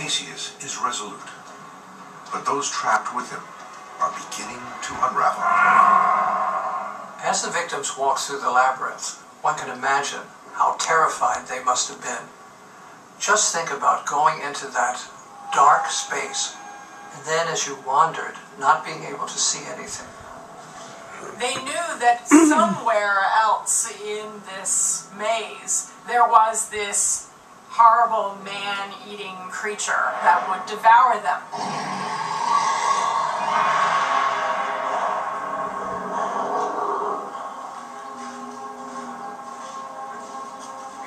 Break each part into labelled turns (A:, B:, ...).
A: Theseus is resolute, but those trapped with him are beginning to unravel.
B: As the victims walk through the labyrinth, one can imagine how terrified they must have been. Just think about going into that dark space, and then as you wandered, not being able to see anything.
C: They knew that somewhere else in this maze, there was this horrible man-eating creature that would devour them.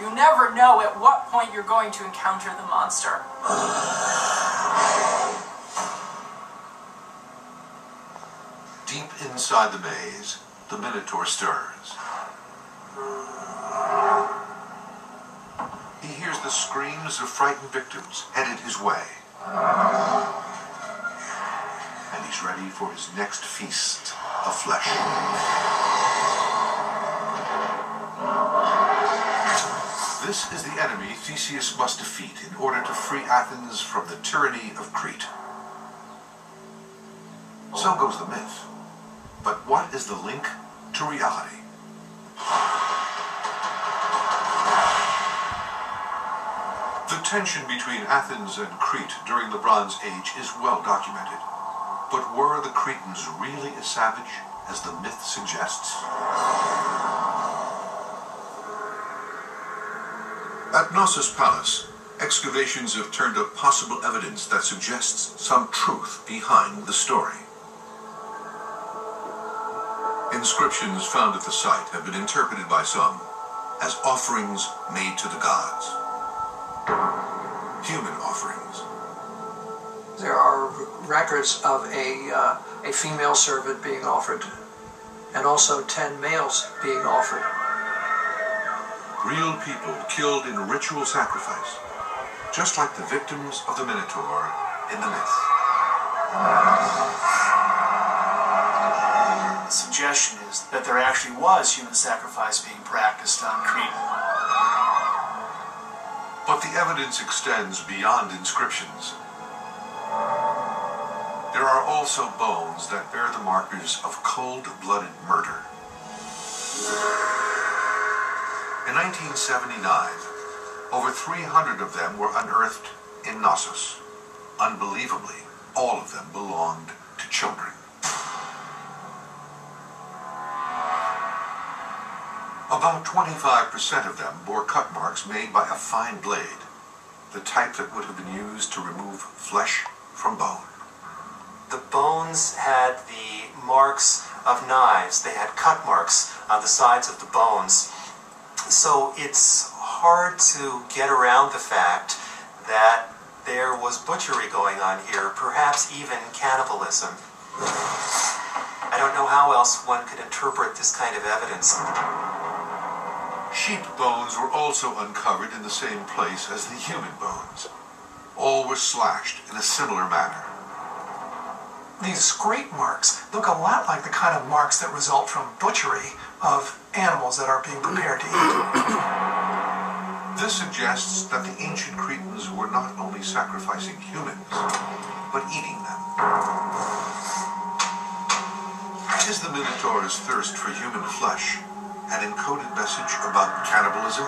C: You never know at what point you're going to encounter the monster.
A: Deep inside the maze, the Minotaur stirs. He hears the screams of frightened victims headed his way. And he's ready for his next feast of flesh. This is the enemy Theseus must defeat in order to free Athens from the tyranny of Crete. So goes the myth. But what is the link to reality? The tension between Athens and Crete during the Bronze Age is well documented. But were the Cretans really as savage as the myth suggests? At Knossos Palace, excavations have turned up possible evidence that suggests some truth behind the story. Inscriptions found at the site have been interpreted by some as offerings made to the gods. Human offerings.
B: There are records of a female servant being offered, and also 10 males being offered.
A: Real people killed in ritual sacrifice, just like the victims of the Minotaur in the myth.
D: The suggestion is that there actually was human sacrifice being practiced on Crete.
A: But the evidence extends beyond inscriptions. There are also bones that bear the markers of cold-blooded murder. In 1979, over 300 of them were unearthed in Knossos. Unbelievably, all of them belonged to children. About 25% of them bore cut marks made by a fine blade, the type that would have been used to remove flesh from bone.
E: The bones had the marks of knives. They had cut marks on the sides of the bones. So it's hard to get around the fact that there was butchery going on here, perhaps even cannibalism. I don't know how else one could interpret this kind of evidence.
A: Sheep bones were also uncovered in the same place as the human bones. All were slashed in a similar manner.
F: These scrape marks look a lot like the kind of marks that result from butchery of animals that are being prepared to eat.
A: This suggests that the ancient Cretans were not only sacrificing humans, but eating them. Is the Minotaur's thirst for human flesh an encoded message about cannibalism?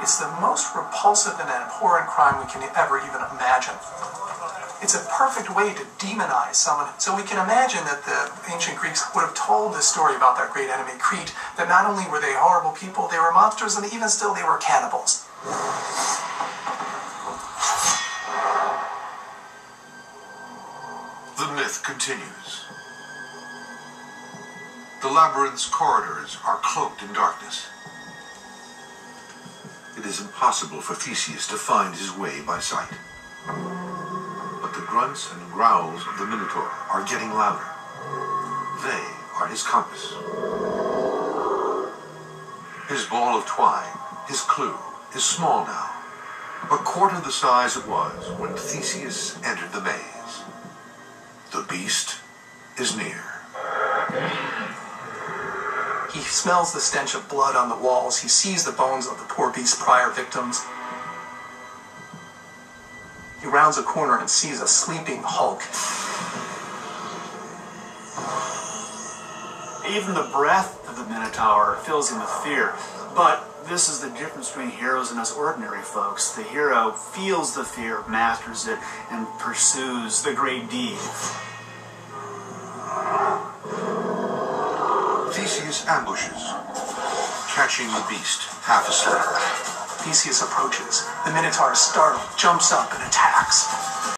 F: It's the most repulsive and abhorrent crime we can ever even imagine. It's a perfect way to demonize someone. So we can imagine that the ancient Greeks would have told this story about their great enemy Crete, that not only were they horrible people, they were monsters, and even still they were cannibals.
A: The myth continues. The labyrinth's corridors are cloaked in darkness. It is impossible for Theseus to find his way by sight. But the grunts and growls of the Minotaur are getting louder. They are his compass. His ball of twine, his clue, is small now, a quarter the size it was when Theseus entered the maze. The beast is near.
F: He smells the stench of blood on the walls. He sees the bones of the poor beast's prior victims. He rounds a corner and sees a sleeping Hulk.
D: Even the breath of the Minotaur fills him with fear. But this is the difference between heroes and us ordinary folks. The hero feels the fear, masters it, and pursues the great deed.
A: Theseus ambushes, catching the beast half asleep.
F: Theseus approaches. The Minotaur is startled, jumps up, and attacks.